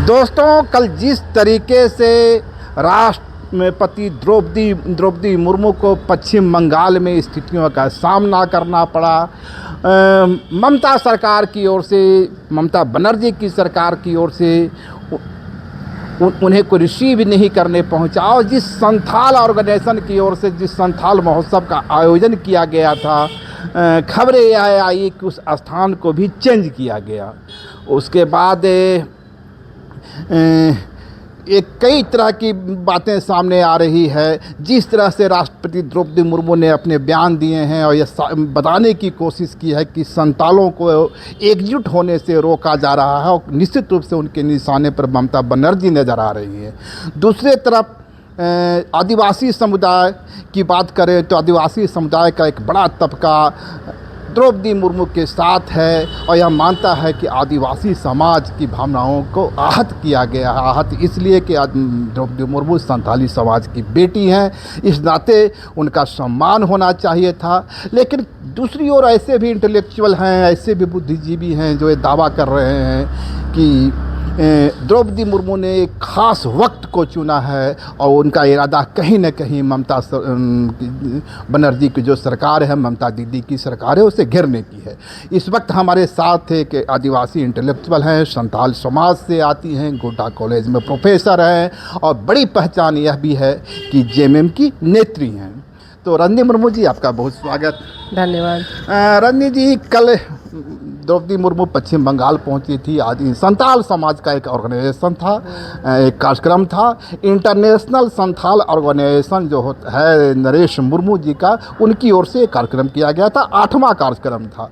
दोस्तों, कल जिस तरीके से राष्ट्रपति द्रौपदी मुर्मू को पश्चिम बंगाल में स्थितियों का सामना करना पड़ा, ममता सरकार की ओर से, ममता बनर्जी की सरकार की ओर से उन्हें कोई रिसीव नहीं करने पहुंचा, और जिस संथाल ऑर्गेनाइजेशन की ओर से जिस संथाल महोत्सव का आयोजन किया गया था, खबरें यह आई कि उस स्थान को भी चेंज किया गया। उसके बाद एक कई तरह की बातें सामने आ रही है। जिस तरह से राष्ट्रपति द्रौपदी मुर्मू ने अपने बयान दिए हैं और यह बताने की कोशिश की है कि संतालों को एकजुट होने से रोका जा रहा है, और निश्चित रूप से उनके निशाने पर ममता बनर्जी नज़र आ रही है। दूसरी तरफ आदिवासी समुदाय की बात करें तो आदिवासी समुदाय का एक बड़ा तबका द्रौपदी मुर्मू के साथ है, और यह मानता है कि आदिवासी समाज की भावनाओं को आहत किया गया है। आहत इसलिए कि द्रौपदी मुर्मू संथाली समाज की बेटी हैं, इस नाते उनका सम्मान होना चाहिए था। लेकिन दूसरी ओर ऐसे भी इंटेलेक्चुअल हैं, ऐसे भी बुद्धिजीवी हैं जो ये दावा कर रहे हैं कि द्रौपदी मुर्मू ने एक ख़ास वक्त को चुना है, और उनका इरादा कहीं न कहीं ममता बनर्जी की जो सरकार है, ममता दीदी की सरकार है, उसे घेरने की है। इस वक्त हमारे साथ एक आदिवासी इंटेलेक्चुअल हैं, संथाल समाज से आती हैं, गोड्डा कॉलेज में प्रोफेसर हैं, और बड़ी पहचान यह भी है कि जेएमएम की नेत्री हैं। तो रजनी मुर्मू जी, आपका बहुत स्वागत। धन्यवाद। रजनी जी, कल द्रौपदी मुर्मू पश्चिम बंगाल पहुंची थी। आज संथाल समाज का एक ऑर्गेनाइजेशन था, एक कार्यक्रम था, इंटरनेशनल संथाल ऑर्गेनाइजेशन जो है नरेश मुर्मू जी का, उनकी ओर से एक कार्यक्रम किया गया था। 8वां कार्यक्रम था।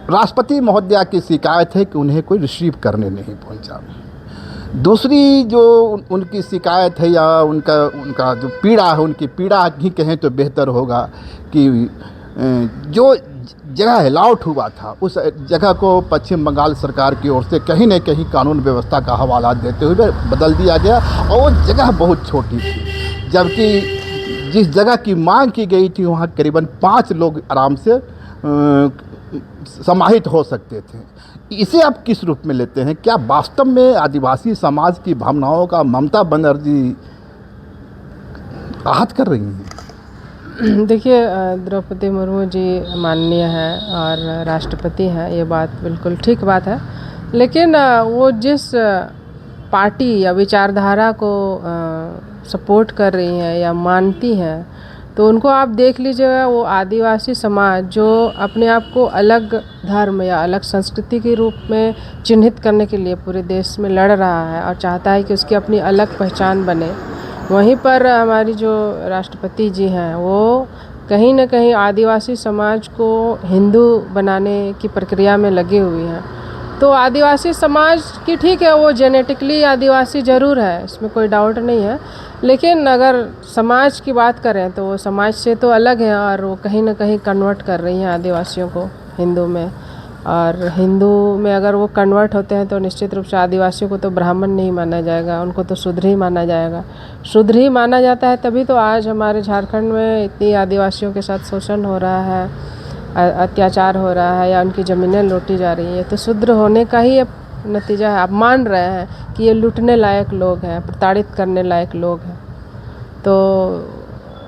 राष्ट्रपति महोदया की शिकायत है कि उन्हें कोई रिसीव करने नहीं पहुंचा। दूसरी जो उनकी शिकायत है, या उनका जो पीड़ा है, उनकी पीड़ा ही कहें तो बेहतर होगा कि जो जगह अलाउट हुआ था, उस जगह को पश्चिम बंगाल सरकार की ओर से कहीं न कहीं कानून व्यवस्था का हवाला देते हुए बदल दिया गया, और वो जगह बहुत छोटी थी। जबकि जिस जगह की मांग की गई थी, वहाँ करीबन 5 लोग आराम से समाहित हो सकते थे। इसे आप किस रूप में लेते हैं? क्या वास्तव में आदिवासी समाज की भावनाओं का ममता बनर्जी आहत कर रही हैं? देखिए, द्रौपदी मुर्मू जी माननीय हैं और राष्ट्रपति हैं, ये बात बिल्कुल ठीक बात है। लेकिन वो जिस पार्टी या विचारधारा को सपोर्ट कर रही हैं या मानती हैं, तो उनको आप देख लीजिएगा, वो आदिवासी समाज जो अपने आप को अलग धर्म या अलग संस्कृति के रूप में चिन्हित करने के लिए पूरे देश में लड़ रहा है और चाहता है कि उसकी अपनी अलग पहचान बने, वहीं पर हमारी जो राष्ट्रपति जी हैं वो कहीं न कहीं आदिवासी समाज को हिंदू बनाने की प्रक्रिया में लगी हुई हैं। तो आदिवासी समाज की ठीक है, वो जेनेटिकली आदिवासी ज़रूर है, इसमें कोई डाउट नहीं है। लेकिन अगर समाज की बात करें तो वो समाज से तो अलग है, और वो कहीं न कहीं कन्वर्ट कर रही हैं आदिवासियों को हिंदू में। और हिंदू में अगर वो कन्वर्ट होते हैं तो निश्चित रूप से आदिवासियों को तो ब्राह्मण नहीं माना जाएगा, उनको तो शूद्र ही माना जाएगा। शूद्र ही माना जाता है, तभी तो आज हमारे झारखंड में इतनी आदिवासियों के साथ शोषण हो रहा है, अत्याचार हो रहा है, या उनकी ज़मीनें लूटी जा रही हैं। तो शूद्र होने का ही नतीजा है। आप मान रहे हैं कि ये लूटने लायक लोग हैं, प्रताड़ित करने लायक लोग हैं। तो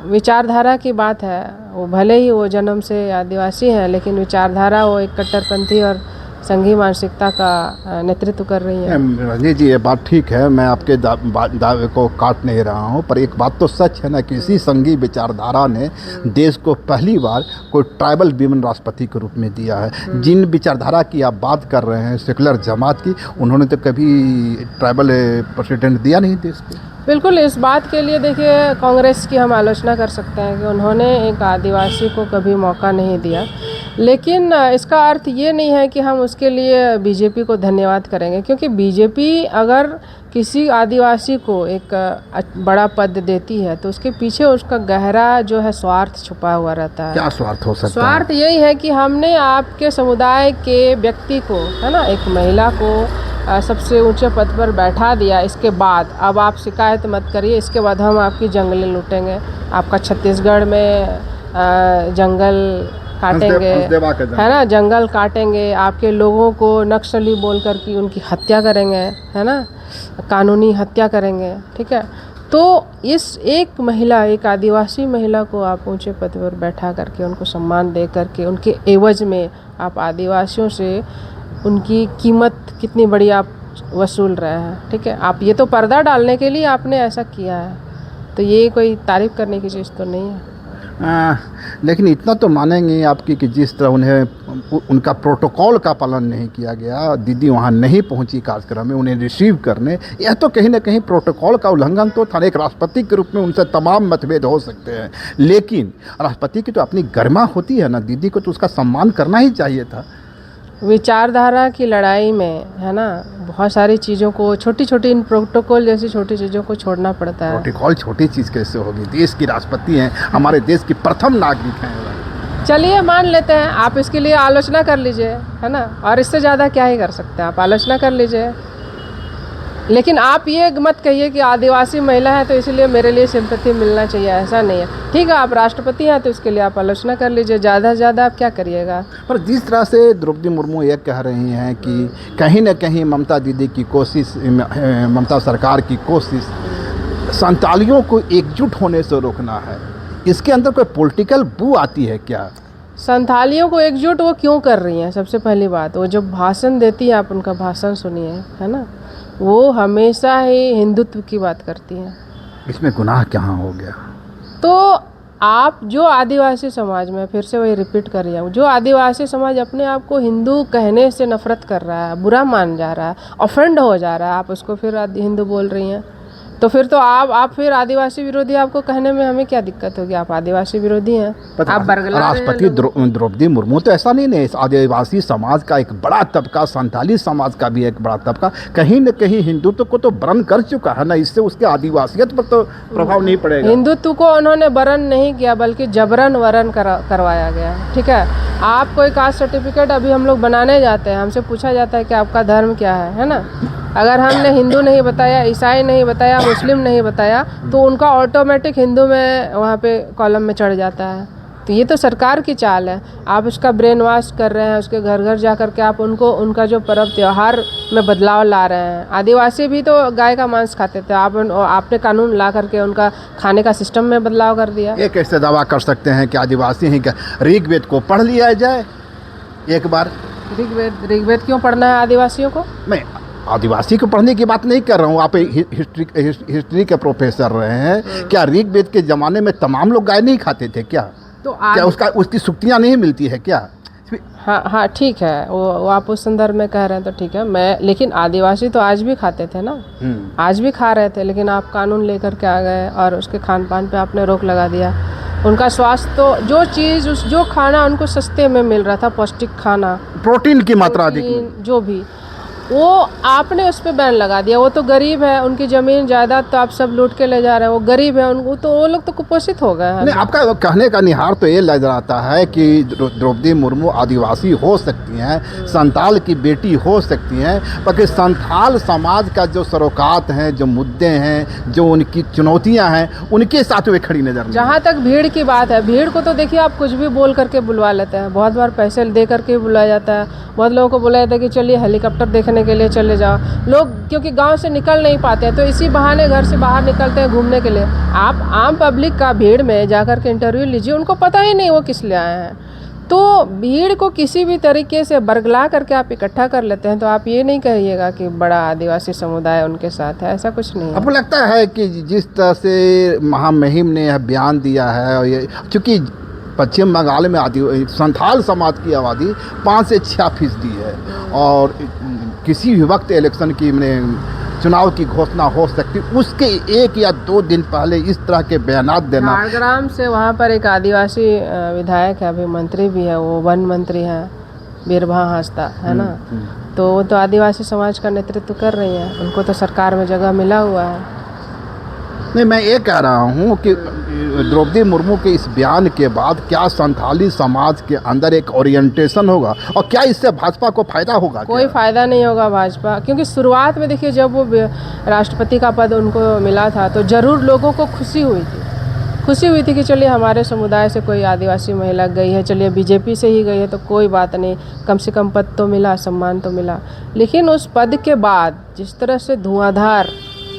विचारधारा की बात है, वो भले ही वो जन्म से आदिवासी हैं, लेकिन विचारधारा वो एक कट्टरपंथी और संघी मानसिकता का नेतृत्व कर रही है। रजनी जी, ये बात ठीक है, मैं आपके दावे को काट नहीं रहा हूँ, पर एक बात तो सच है ना कि इसी संघी विचारधारा ने देश को पहली बार कोई ट्राइबल विमेन राष्ट्रपति के रूप में दिया है। जिन विचारधारा की आप बात कर रहे हैं, सेकुलर जमात की, उन्होंने तो कभी ट्राइबल प्रेसिडेंट दिया नहीं देश को। बिल्कुल, इस बात के लिए देखिए कांग्रेस की हम आलोचना कर सकते हैं कि उन्होंने एक आदिवासी को कभी मौका नहीं दिया। लेकिन इसका अर्थ ये नहीं है कि हम उसके लिए बीजेपी को धन्यवाद करेंगे, क्योंकि बीजेपी अगर किसी आदिवासी को एक बड़ा पद देती है तो उसके पीछे उसका गहरा जो है स्वार्थ छुपा हुआ रहता है। क्या स्वार्थ हो सकता है? स्वार्थ यही है कि हमने आपके समुदाय के व्यक्ति को, है ना, एक महिला को सबसे ऊंचे पद पर बैठा दिया, इसके बाद अब आप शिकायत मत करिए, इसके बाद हम आपकी जंगलें लूटेंगे, आपका छत्तीसगढ़ में जंगल काटेंगे, हंसदेवा का जंगल। है ना, जंगल काटेंगे, आपके लोगों को नक्सली बोल कर के उनकी हत्या करेंगे, है ना, कानूनी हत्या करेंगे, ठीक है। तो इस एक महिला, एक आदिवासी महिला को आप ऊंचे पद पर बैठा करके उनको सम्मान दे करके उनके एवज में आप आदिवासियों से उनकी कीमत कितनी बड़ी आप वसूल रहे हैं, ठीक है। आप ये तो पर्दा डालने के लिए आपने ऐसा किया है, तो ये कोई तारीफ़ करने की चीज़ तो नहीं है। लेकिन इतना तो मानेंगे आपकी कि जिस तरह उनका प्रोटोकॉल का पालन नहीं किया गया, दीदी वहाँ नहीं पहुँची कार्यक्रम में उन्हें रिसीव करने, यह तो कहीं ना कहीं प्रोटोकॉल का उल्लंघन तो था। एक राष्ट्रपति के रूप में उनसे तमाम मतभेद हो सकते हैं, लेकिन राष्ट्रपति की तो अपनी गरिमा होती है ना, दीदी को तो उसका सम्मान करना ही चाहिए था। विचारधारा की लड़ाई में, है ना, बहुत सारी चीज़ों को, छोटी छोटी इन प्रोटोकॉल जैसी छोटी चीज़ों को छोड़ना पड़ता है। प्रोटोकॉल छोटी चीज़ कैसे होगी? देश की राष्ट्रपति हैं, हमारे देश की प्रथम नागरिक हैं। चलिए मान लेते हैं, आप इसके लिए आलोचना कर लीजिए, है ना, और इससे ज़्यादा क्या ही कर सकते हैं, आप आलोचना कर लीजिए। लेकिन आप ये मत कहिए कि आदिवासी महिला है तो इसलिए मेरे लिए सिंपैथी मिलना चाहिए, ऐसा नहीं है। ठीक है, आप राष्ट्रपति हैं तो इसके लिए आप आलोचना कर लीजिए, ज़्यादा से ज़्यादा आप क्या करिएगा। पर जिस तरह से द्रौपदी मुर्मू ये कह रही हैं कि कहीं न कहीं ममता दीदी की कोशिश, ममता सरकार की कोशिश संतालियों को एकजुट होने से रोकना है, इसके अंदर कोई पॉलिटिकल बू आती है क्या? संथालियों को एकजुट वो क्यों कर रही हैं? सबसे पहली बात, वो जब भाषण देती है, आप उनका भाषण सुनिए, है ना, वो हमेशा ही हिंदुत्व की बात करती हैं। इसमें गुनाह कहाँ हो गया? तो आप जो आदिवासी समाज में, फिर से वही रिपीट कर रही हूँ, जो आदिवासी समाज अपने आप को हिंदू कहने से नफरत कर रहा है, बुरा मान जा रहा है, ऑफेंड हो जा रहा है, आप उसको फिर हिंदू बोल रही हैं, तो फिर तो आप फिर आदिवासी विरोधी, आपको कहने में हमें क्या दिक्कत होगी? आप आदिवासी विरोधी हैं, आप बरगला। राष्ट्रपति द्रौपदी मुर्मू तो ऐसा नहीं है, इस आदिवासी समाज का एक बड़ा तबका, संथाली समाज का भी एक बड़ा तबका कहीं न कहीं हिंदुत्व को तो बरन कर चुका है ना, इससे उसके आदिवासियत पर तो प्रभाव नहीं पड़ेगा। हिंदुत्व को उन्होंने बरन नहीं किया, बल्कि जबरन वरन करवाया गया, ठीक है। आप कोई कास्ट सर्टिफिकेट अभी हम लोग बनाने जाते हैं, हमसे पूछा जाता है कि आपका धर्म क्या है ना। अगर हमने हिंदू नहीं बताया, ईसाई नहीं बताया, मुस्लिम नहीं बताया, तो उनका ऑटोमेटिक हिंदू में वहाँ पे कॉलम में चढ़ जाता है। तो ये तो सरकार की चाल है, आप उसका ब्रेन वॉश कर रहे हैं, उसके घर घर जा कर के आप उनको उनका जो पर्व त्यौहार में बदलाव ला रहे हैं। आदिवासी भी तो गाय का मांस खाते थे, आपने कानून ला करके उनका खाने का सिस्टम में बदलाव कर दिया। ये कैसे दावा कर सकते हैं कि आदिवासी ही का ऋग्वेद को पढ़ लिया जाए एक बार? ऋग्वेद क्यों पढ़ना है आदिवासियों को? मैं आदिवासी को पढ़ने की बात नहीं कर रहा हूँ, आप हिस्ट्री के प्रोफेसर रहे हैं, क्या ऋग्वेद के ज़माने में तमाम लोग गाय नहीं खाते थे क्या? तो क्या उसकी शुक्तियाँ नहीं मिलती है क्या? हाँ ठीक है, वो आप उस संदर्भ में कह रहे हैं तो ठीक है, लेकिन आदिवासी तो आज भी खाते थे ना, आज भी खा रहे थे, लेकिन आप कानून लेकर के आ गए और उसके खान पान पे आपने रोक लगा दिया। उनका स्वास्थ्य तो जो खाना उनको सस्ते में मिल रहा था, पौष्टिक खाना, प्रोटीन की मात्रा अधिक, जो भी, वो आपने उस पर बैन लगा दिया। वो तो गरीब है, उनकी ज़मीन जायदाद तो आप सब लूट के ले जा रहे हैं, वो गरीब है, उनको तो वो लोग तो कुपोषित हो गए हैं। नहीं, आपका कहने का निहार तो ये लग आता है कि द्रौपदी मुर्मू आदिवासी हो सकती हैं, संथाल की बेटी हो सकती हैं, बाकी संथाल समाज का जो सरोकात हैं, जो मुद्दे हैं, जो उनकी चुनौतियां हैं, उनके साथ वे खड़ी नजर नहीं। जहाँ तक भीड़ की बात है, भीड़ को तो देखिए आप कुछ भी बोल करके बुलवा लेते हैं, बहुत बार पैसे दे करके बुलाया जाता है, बहुत लोगों को बुलाया जाता है कि चलिए हेलीकॉप्टर देखने के लिए चले जाओ। लोग क्योंकि गांव से निकल नहीं पाते हैं, तो इसी बहाने घर से बाहर निकलते हैं घूमने के लिए। आप आम पब्लिक का भीड़ में जाकर के इंटरव्यू लीजिए, उनको पता ही नहीं वो किस लिए आए हैं। तो भीड़ को किसी भी तरीके से बरगला करके आप इकट्ठा कर लेते हैं, तो आप ये नहीं कहिएगा कि बड़ा आदिवासी समुदाय उनके साथ है, ऐसा कुछ नहीं है। आपको लगता है कि जिस तरह से महामहिम ने यह बयान दिया है, और ये चूँकि पश्चिम बंगाल में संथाल समाज की आबादी 5 से 6% है, और किसी भी वक्त इलेक्शन की चुनाव की घोषणा हो सकती, उसके 1 या 2 दिन पहले इस तरह के बयानात देना। झारग्राम से वहाँ पर एक आदिवासी विधायक है, अभी मंत्री भी है, वो वन मंत्री हैं, बीरभा हांसदा, है ना, तो वो तो आदिवासी समाज का नेतृत्व कर रही हैं, उनको तो सरकार में जगह मिला हुआ है। नहीं, मैं ये कह रहा हूँ कि द्रौपदी मुर्मू के इस बयान के बाद क्या संथाली समाज के अंदर एक ओरिएंटेशन होगा, और क्या इससे भाजपा को फायदा होगा? कोई फायदा नहीं होगा भाजपा, क्योंकि शुरुआत में देखिए जब वो राष्ट्रपति का पद उनको मिला था तो जरूर लोगों को खुशी हुई थी, खुशी हुई थी कि चलिए हमारे समुदाय से कोई आदिवासी महिला गई है, चलिए बीजेपी से ही गई है तो कोई बात नहीं, कम से कम पद तो मिला, सम्मान तो मिला। लेकिन उस पद के बाद जिस तरह से धुआंधार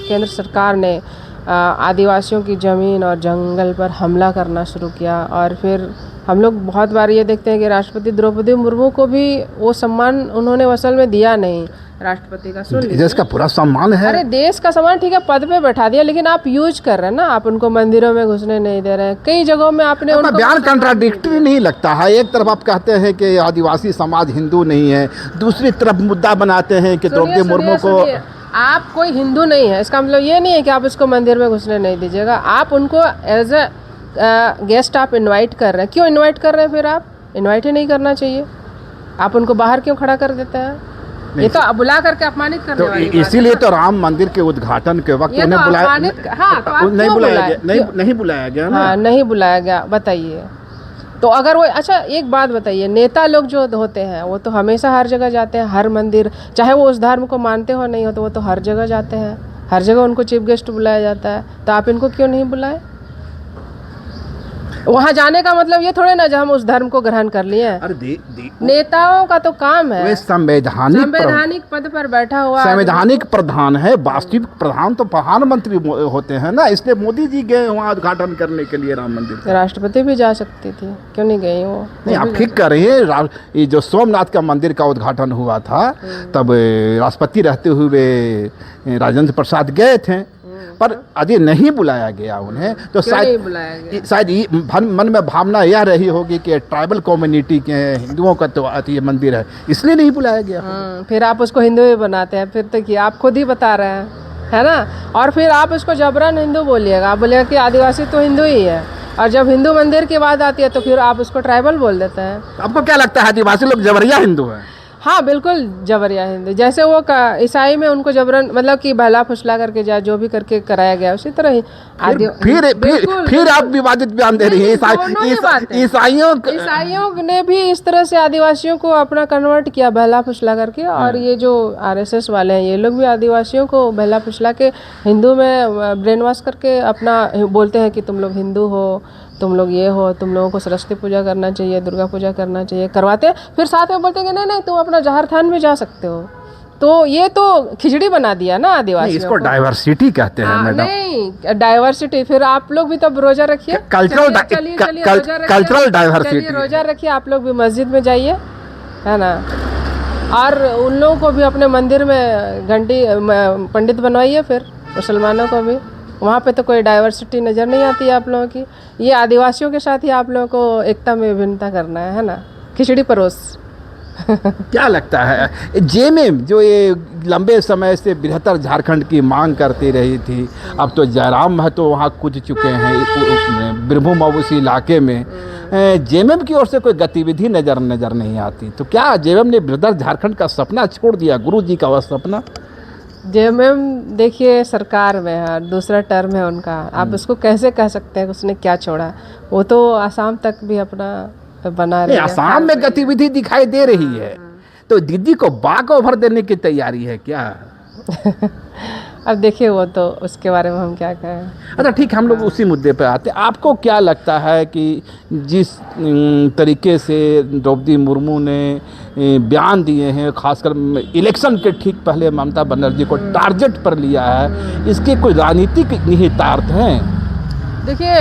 केंद्र सरकार ने आदिवासियों की ज़मीन और जंगल पर हमला करना शुरू किया, और फिर हम लोग बहुत बार ये देखते हैं कि राष्ट्रपति द्रौपदी मुर्मू को भी वो सम्मान उन्होंने असल में दिया नहीं। राष्ट्रपति का सुन लीजिए, देश का पूरा सम्मान है। अरे देश का सम्मान ठीक है, पद पे बैठा दिया, लेकिन आप यूज कर रहे हैं ना, आप उनको मंदिरों में घुसने नहीं दे रहे हैं। कई जगहों में आपने उनको बयान कंट्राडिक्टरी नहीं लगता है? एक तरफ आप कहते हैं कि आदिवासी समाज हिंदू नहीं है, दूसरी तरफ मुद्दा बनाते हैं कि द्रौपदी मुर्मू को। आप कोई हिंदू नहीं है, इसका मतलब ये नहीं है कि आप उसको मंदिर में घुसने नहीं दीजिएगा। आप उनको एज अ गेस्ट आप इनवाइट कर रहे हैं। क्यों इनवाइट कर रहे हैं? फिर आप इनवाइट ही नहीं करना चाहिए, आप उनको बाहर क्यों खड़ा कर देते हैं? ये तो बुला करके अपमानित करने वाली बात है। इसीलिए तो राम मंदिर के उद्घाटन के वक्त उन्हें बुलाया, हाँ, तो नहीं बुलाया गया, नहीं बुलाया गया ना। हाँ, नहीं बुलाया गया। बताइए, तो अगर वो, अच्छा एक बात बताइए, नेता लोग जो होते हैं वो तो हमेशा हर जगह जाते हैं, हर मंदिर, चाहे वो उस धर्म को मानते हो नहीं हो, तो वो तो हर जगह जाते हैं, हर जगह उनको चीफ गेस्ट बुलाया जाता है। तो आप इनको क्यों नहीं बुलाए? वहाँ जाने का मतलब ये थोड़े ना जो हम उस धर्म को ग्रहण कर लिए हैं। अरे नेताओं का तो काम है, वे संवैधानिक पद पर बैठा हुआ संवैधानिक प्रधान है। वास्तविक प्रधान तो प्रधानमंत्री होते हैं ना, इसलिए मोदी जी गए वहाँ उद्घाटन करने के लिए राम मंदिर। राष्ट्रपति भी जा सकती थी, क्यों नहीं गई वो? नहीं, आप ठीक कर रही हैं। ये जो सोमनाथ का मंदिर का उद्घाटन हुआ था, तब राष्ट्रपति रहते हुए राजेंद्र प्रसाद गए थे, पर अभी नहीं बुलाया गया उन्हें। तो शायद मन में भावना यह रही होगी कि ट्राइबल कम्युनिटी के हिंदुओं का तो ये मंदिर है, इसलिए नहीं बुलाया गया। फिर आप उसको हिंदू ही बनाते हैं, फिर तो कि आप खुद ही बता रहे हैं, है ना? और फिर आप उसको जबरन हिंदू बोलिएगा, आप बोलिएगा कि आदिवासी तो हिंदू ही है, और जब हिंदू मंदिर की बात आती है तो फिर आप उसको ट्राइबल बोल देते हैं। आपको क्या लगता है आदिवासी लोग जबरिया हिंदू हैं? हाँ, बिल्कुल जबरिया हिंदू। जैसे वो ईसाई में उनको जबरन, मतलब कि बहला फुसला करके जा जो भी करके कराया गया, उसी तरह ही फिर आप विवादित बयान दे रही हैं। ईसाइयों ने भी इस तरह से आदिवासियों को अपना कन्वर्ट किया बहला फुसला करके, और ये जो आरएसएस वाले हैं ये लोग भी आदिवासियों को बहला फुसला के हिंदू में ब्रेन वॉश करके अपना बोलते हैं कि तुम लोग हिंदू हो, तुम लोग ये हो, तुम लोगों को सरस्वती पूजा करना चाहिए, दुर्गा पूजा करना चाहिए, करवाते हैं। फिर साथ में बोलते हैं कि नहीं तुम अपना जहर थान में जा सकते हो। तो ये तो खिचड़ी बना दिया ना आदिवासियों को। इसको डाइवर्सिटी कहते हैं मैडम। नहीं, डाइवर्सिटी। फिर आप लोग भी तब रोजा रखिए, कल्चरल डाइवर्सिटी, रोजा रखिए, आप लोग भी मस्जिद में जाइए, है ना? और उन लोगों को भी अपने मंदिर में घंटी पंडित बनवाइए, फिर मुसलमानों को भी। वहाँ पे तो कोई डाइवर्सिटी नज़र नहीं आती है आप लोगों की। ये आदिवासियों के साथ ही आप लोगों को एकता में विभिन्नता करना है ना? खिचड़ी परोस। क्या लगता है जेएमएम जो ये लंबे समय से बृहत्तर झारखंड की मांग करती रही थी, अब तो जयराम महतो वहाँ कूद चुके हैं बीरभूम उस इलाके में, जेएमएम की ओर से कोई गतिविधि नज़र नहीं आती। तो क्या जेएमएम ने बृहत्तर झारखंड का सपना छोड़ दिया, गुरु जी का वह सपना? जेएमएम देखिए सरकार में है, दूसरा टर्म है उनका, आप उसको कैसे कह सकते हैं उसने क्या छोड़ा? वो तो आसाम तक भी अपना बना रहे हैं। आसाम में गतिविधि दिखाई दे रही है, तो दीदी को बाग ओवर देने की तैयारी है क्या? अब देखिए वो तो उसके बारे में हम क्या कहें। अच्छा ठीक है, हम लोग उसी मुद्दे पर आते हैं। आपको क्या लगता है कि जिस तरीके से द्रौपदी मुर्मू ने बयान दिए हैं, खासकर इलेक्शन के ठीक पहले ममता बनर्जी को टारगेट पर लिया है, इसके कोई राजनीतिक निहितार्थ हैं? देखिए,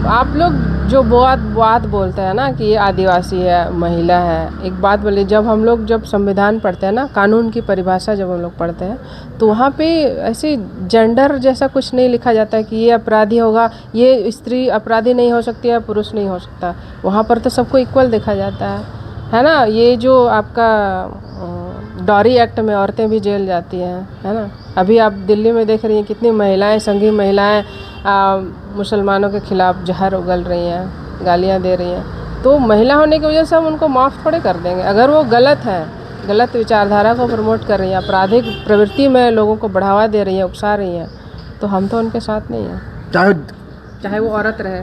आप लोग जो बात बोलते हैं ना कि ये आदिवासी है, महिला है, एक बात बोलिए, जब हम लोग जब संविधान पढ़ते हैं ना, कानून की परिभाषा जब हम लोग पढ़ते हैं, तो वहाँ पे ऐसे जेंडर जैसा कुछ नहीं लिखा जाता है कि ये अपराधी होगा, ये स्त्री अपराधी नहीं हो सकती है, पुरुष नहीं हो सकता। वहाँ पर तो सबको इक्वल देखा जाता है ना? ये जो आपका डॉरी एक्ट में औरतें भी जेल जाती हैं, है ना? अभी आप दिल्ली में देख रही हैं कितनी महिलाएं, संघी महिलाएं मुसलमानों के खिलाफ जहर उगल रही हैं, गालियां दे रही हैं। तो महिला होने की वजह से हम उनको माफ़ थोड़े कर देंगे। अगर वो गलत है, गलत विचारधारा को प्रमोट कर रही हैं, आपराधिक प्रवृत्ति में लोगों को बढ़ावा दे रही हैं, उकसा रही हैं, तो हम तो उनके साथ नहीं हैं। चाहे वो औरत रहे,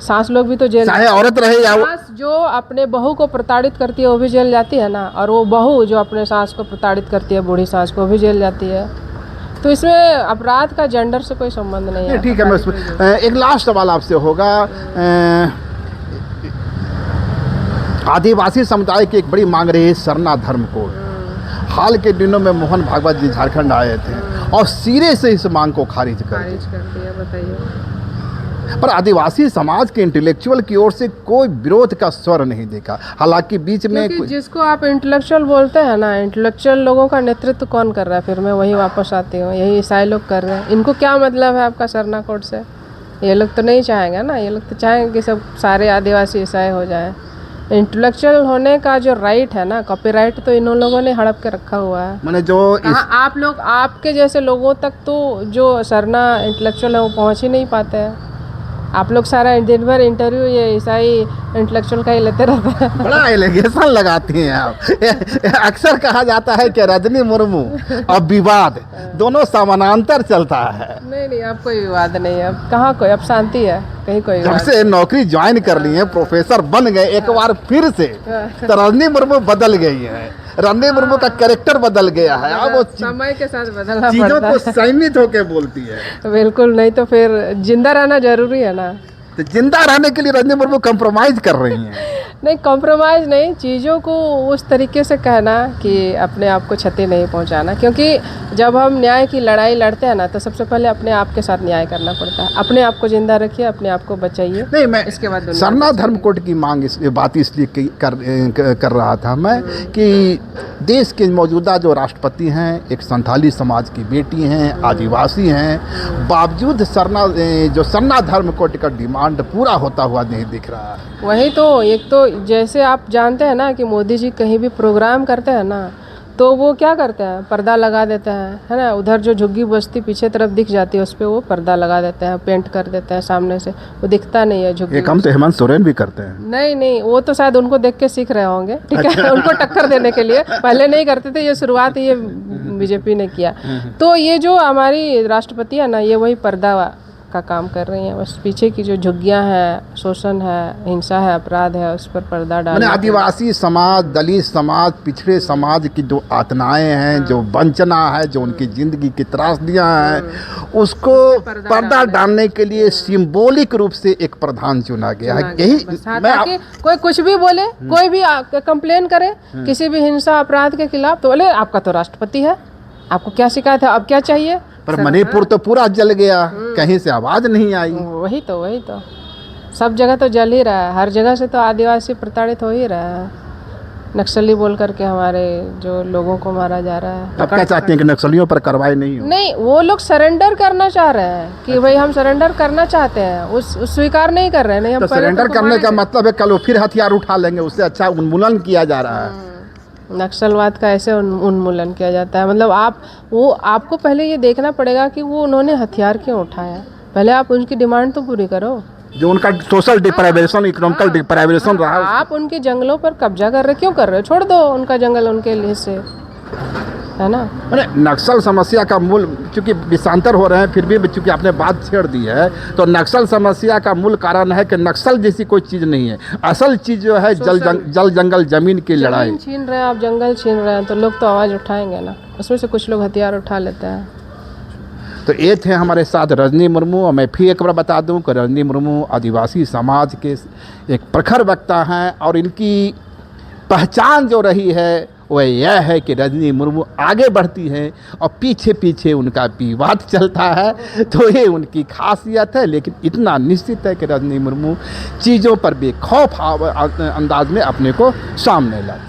सास लोग भी तो जेल, चाहे औरत रहे या सास जो अपने बहू को प्रताड़ित करती है वो भी जेल जाती है ना, और वो बहू जो अपने सास को प्रताड़ित करती है, बूढ़ी सास को, भी जेल जाती है। तो इसमें अपराध का जेंडर से कोई संबंध नहीं है। ठीक है, मैं एक लास्ट सवाल आपसे होगा। आदिवासी समुदाय की एक बड़ी मांग रही है सरना धर्म कोड। हाल के दिनों में मोहन भागवत जी झारखंड आए थे और सिरे से इस मांग को खारिज कर दिया। बताइए। पर आदिवासी समाज के इंटेलेक्चुअल की ओर से कोई विरोध का स्वर नहीं देखा। हालांकि बीच में जिसको आप इंटेलेक्चुअल बोलते हैं ना, इंटेलेक्चुअल लोगों का नेतृत्व कौन कर रहा है? फिर मैं वही वापस आती हूँ, यही ईसाई लोग कर रहे हैं। इनको क्या मतलब है आपका सरना कोड से? ये लोग तो नहीं चाहेंगे ना, ये लोग तो चाहेंगे कि सब सारे आदिवासी ईसाई हो जाए। इंटेलेक्चुअल होने का जो राइट है ना, कॉपीराइट तो इन लोगों ने हड़प के रखा हुआ है। मैंने जो आप लोग, आपके जैसे लोगों तक तो जो सरना इंटेलेक्चुअल है वो पहुंच ही नहीं पाते हैं। आप लोग सारा दिन भर इंटरव्यू ये ईसाई इंटेलेक्चुअल का ही लेते रहते हैं। बड़ा एलिगेशन लगाती हैं आप। अक्सर कहा जाता है कि रजनी मुर्मू और विवाद दोनों समानांतर चलता है। नहीं, अब कोई विवाद नहीं है। अब कहाँ कोई, अब शांति है, कहीं कोई जब से नौकरी ज्वाइन कर ली है, प्रोफेसर बन गए एक बार फिर से, तो रजनी मुर्मू बदल गई है। रजनी मुर्मू का कैरेक्टर बदल गया है। अब वो समय के साथ बदलना चीजों पड़ता को है। संयमित होकर बोलती है। बिल्कुल, नहीं तो फिर जिंदा रहना जरूरी है ना। तो जिंदा रहने के लिए रजनी मुर्मू कंप्रोमाइज कर रही हैं। नहीं, कॉम्प्रोमाइज़ नहीं, चीज़ों को उस तरीके से कहना कि अपने आप को क्षति नहीं पहुंचाना। क्योंकि जब हम न्याय की लड़ाई लड़ते हैं ना, तो सबसे पहले अपने आप के साथ न्याय करना पड़ता है। अपने आप को जिंदा रखिए, अपने आप को बचाइए। नहीं, मैं इसके बाद सरना धर्म कोड की मांग बात इसलिए कर रहा था मैं कि देश के मौजूदा जो राष्ट्रपति हैं एक संथाली समाज की बेटी हैं, आदिवासी हैं, बावजूद जो सरना धर्म कोड का डिमांड पूरा होता हुआ नहीं दिख रहा है। वही तो, एक तो जैसे आप जानते हैं ना कि मोदी जी कहीं भी प्रोग्राम करते हैं ना, तो वो क्या करते हैं, पर्दा लगा देते हैं, है ना। उधर जो झुग्गी बस्ती पीछे तरफ दिख जाती है उस पर वो पर्दा लगा देते हैं, पेंट कर देते हैं सामने से, वो दिखता नहीं है झुग्गी। एक हम तो हेमंत सोरेन भी करते हैं। नहीं, वो तो शायद उनको देख के सीख रहे होंगे, ठीक है। उनको टक्कर देने के लिए, पहले नहीं करते थे, ये शुरुआत ये बीजेपी ने किया। तो ये जो हमारी राष्ट्रपति है ना, ये वही पर्दा का काम कर रही हैं। बस पीछे की जो झुग्गियाँ हैं, शोषण है, हिंसा है, अपराध है, उस पर पर्दा डाल। आदिवासी समाज, दलित समाज, पिछड़े समाज की जो यातनाएं हैं, जो वंचना है, जो उनकी जिंदगी की त्रासदियां हैं, उसको पर्दा डालने के लिए सिंबॉलिक रूप से एक प्रधान चुना गया है। यही कोई कुछ भी बोले, कोई भी कंप्लेन करे किसी भी हिंसा अपराध के खिलाफ, तो बोले आपका तो राष्ट्रपति है, आपको क्या शिकायत है, अब क्या चाहिए। पर मणिपुर तो पूरा जल गया, कहीं से आवाज नहीं आई। वही तो सब जगह तो जल ही रहा है। हर जगह से तो आदिवासी प्रताड़ित हो ही रहा है। नक्सली बोल करके हमारे जो लोगों को मारा जा रहा है। अब क्या चाहते हैं कि नक्सलियों पर कार्रवाई नहीं हो? नहीं, वो लोग सरेंडर करना चाह रहे हैं कि भाई हम सरेंडर करना चाहते हैं, उस स्वीकार नहीं कर रहे हैं। नहीं, हम तो सरेंडर करने का मतलब है कल वो फिर हथियार उठा लेंगे, उससे अच्छा उन्मूलन किया जा रहा है। नक्सलवाद का ऐसे उन्मूलन किया जाता है। मतलब आपको पहले ये देखना पड़ेगा कि वो उन्होंने हथियार क्यों उठाया। पहले आप उनकी डिमांड तो पूरी करो, जो उनका सोशल डिप्राइवेशन, इकोनॉमिकल डिप्राइवेशन रहा। आप उनके जंगलों पर कब्जा कर रहे, क्यों कर रहे हो? छोड़ दो उनका जंगल उनके लिए से, है ना। नक्सल समस्या का मूल, चूंकि विषांतर हो रहे हैं, फिर भी चूंकि आपने बात छेड़ दी है, तो नक्सल समस्या का मूल कारण है कि नक्सल जैसी कोई चीज़ नहीं है। असल चीज़ जो है जल जंगल जमीन की लड़ाई। छीन रहे हैं आप, जंगल छीन रहे हैं, तो लोग तो आवाज़ उठाएंगे ना। उसमें से कुछ लोग हथियार उठा लेते हैं। तो ये थे हमारे साथ रजनी मुर्मू। और मैं फिर एक बार बता दूं कि रजनी मुर्मू आदिवासी समाज के एक प्रखर वक्ता हैं, और इनकी पहचान जो रही है वह यह है कि रजनी मुर्मू आगे बढ़ती हैं और पीछे पीछे उनका विवाद चलता है। तो ये उनकी खासियत है। लेकिन इतना निश्चित है कि रजनी मुर्मू चीज़ों पर बेखौफ अंदाज में अपने को सामने लाती है।